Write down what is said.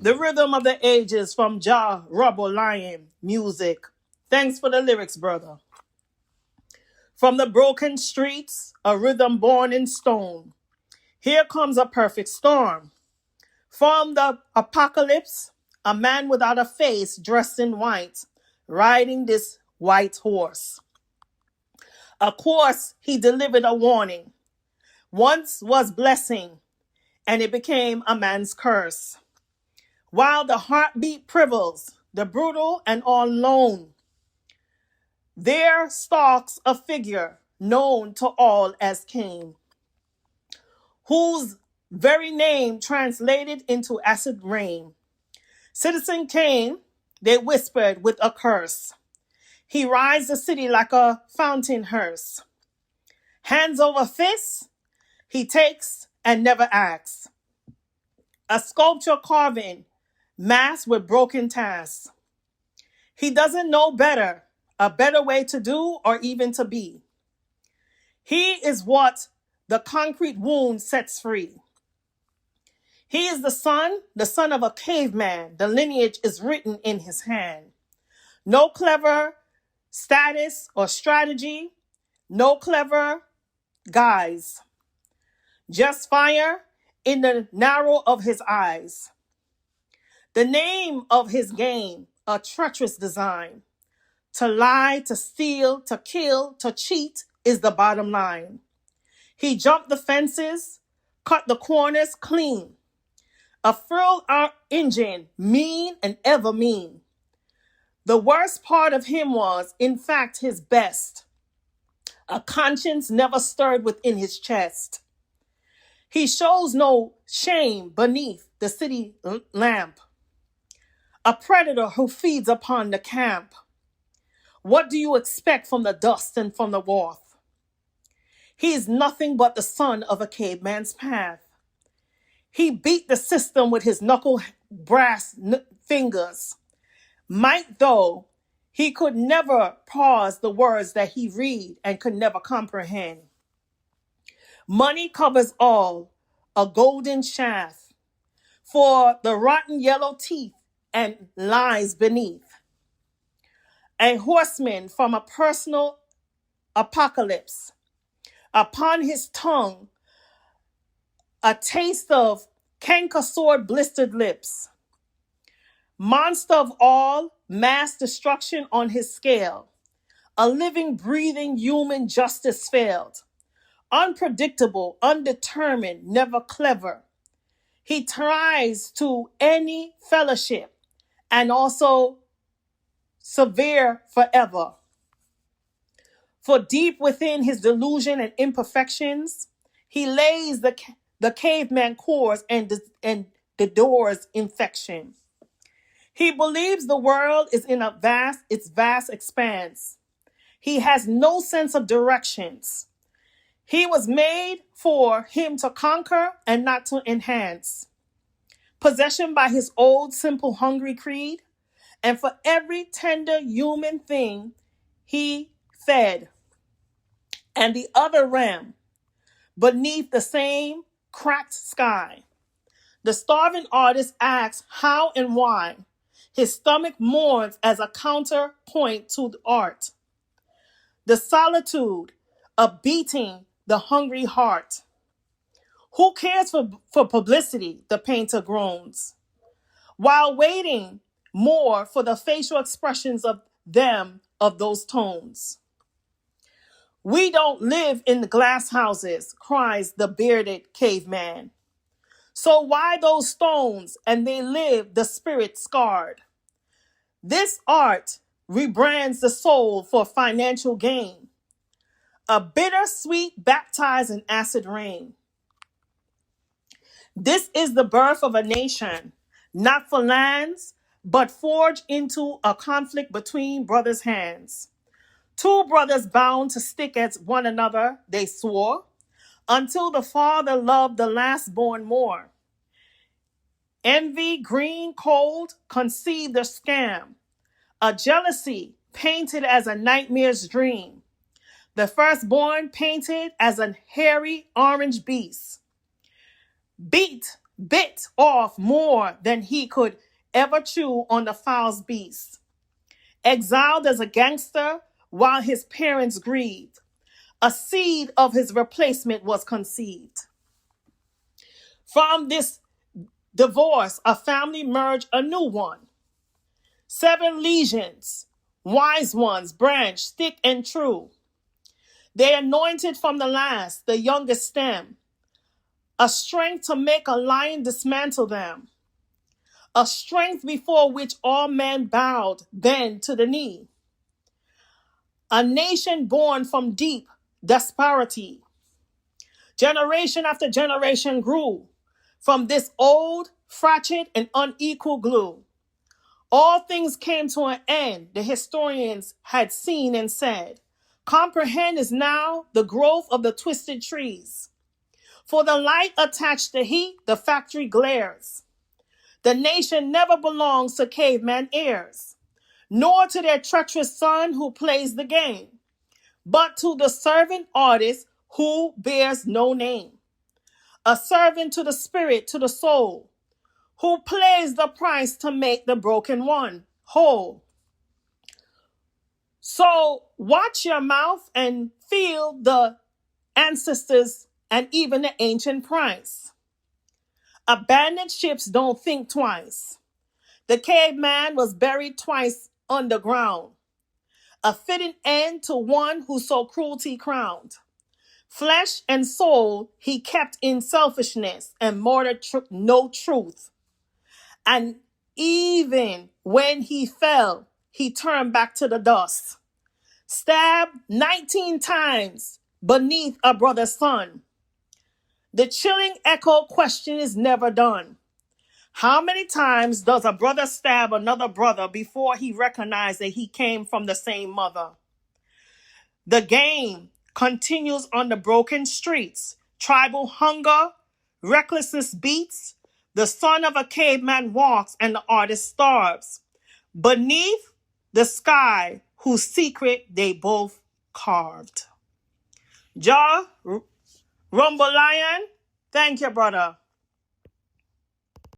The rhythm of the ages from Jah Lion music. Thanks for the lyrics, brother. From the broken streets, a rhythm born in stone. Here comes a perfect storm. From the apocalypse, a man without a face dressed in white, riding this white horse. Of course, he delivered a warning. Once was blessing, and it became a man's curse. While the heartbeat privils, the brutal and all lone, there stalks a figure known to all as Kane, whose very name translated into acid rain. Citizen Kane, they whispered with a curse. He rides the city like a fountain hearse. Hands over fists, he takes and never acts. A sculpture carving, masked with broken tasks. He doesn't know better, a better way to do or even to be. He is what the concrete wound sets free. He is the son of a caveman. The lineage is written in his hand. No clever status or strategy, no clever guise. Just fire in the narrow of his eyes. The name of his game, a treacherous design. To lie, to steal, to kill, to cheat is the bottom line. He jumped the fences, cut the corners clean. A frill engine, mean and ever mean. The worst part of him was, in fact, his best. A conscience never stirred within his chest. He shows no shame beneath the city lamp. A predator who feeds upon the camp. What do you expect from the dust and from the warmth? He is nothing but the son of a caveman's path. He beat the system with his knuckle brass fingers. Might though, he could never pause the words that he read and could never comprehend. Money covers all, a golden shaft, for the rotten yellow teeth and lies beneath. A horseman from a personal apocalypse. Upon his tongue, a taste of canker sword blistered lips. Monster of all, mass destruction on his scale. A living, breathing human justice failed. Unpredictable, undetermined, never clever. He tries to any fellowship and also severe forever. For deep within his delusion and imperfections, he lays the caveman cores and the doors infection. He believes the world is in its vast expanse. He has no sense of directions. He was made for him to conquer and not to enhance. Possession by his old, simple, hungry creed, and for every tender human thing he fed. And the other ram, beneath the same cracked sky. The starving artist asks how and why. His stomach mourns as a counterpoint to the art. The solitude of beating the hungry heart. Who cares for publicity? The painter groans. While waiting more for the facial expressions of those tones. We don't live in the glass houses, cries the bearded caveman. So why those stones? And they live the spirit scarred. This art rebrands the soul for financial gain. A bittersweet baptized in acid rain. This is the birth of a nation, not for lands, but forged into a conflict between brothers' hands. Two brothers bound to stick at one another, they swore, until the father loved the last born more. Envy, green, cold, conceived a scam. A jealousy painted as a nightmare's dream. The firstborn painted as a hairy orange beast. Beat bit off more than he could ever chew on the fowl's beast. Exiled as a gangster while his parents grieved, a seed of his replacement was conceived. From this divorce, a family merged a new one. 7 legions, wise ones, branch, thick and true. They anointed from the last, the youngest stem, a strength to make a lion dismantle them, a strength before which all men bowed, bend to the knee. A nation born from deep disparity. Generation after generation grew from this old, fractured, and unequal glue. All things came to an end, the historians had seen and said. Comprehend is now the growth of the twisted trees. For the light attached to heat, the factory glares. The nation never belongs to caveman heirs, nor to their treacherous son who plays the game, but to the servant artist who bears no name. A servant to the spirit, to the soul, who plays the price to make the broken one whole. So watch your mouth and feel the ancestors and even the ancient price. Abandoned ships don't think twice. The caveman was buried twice underground. A fitting end to one who so cruelty crowned. Flesh and soul he kept in selfishness and murdered no truth. And even when he fell, he turned back to the dust. Stabbed 19 times beneath a brother's son. The chilling echo question is never done. How many times does a brother stab another brother before he recognizes that he came from the same mother? The game continues on the broken streets. Tribal hunger, recklessness beats. The son of a caveman walks and the artist starves. Beneath the sky, whose secret they both carved. Jah Lion, thank you, brother.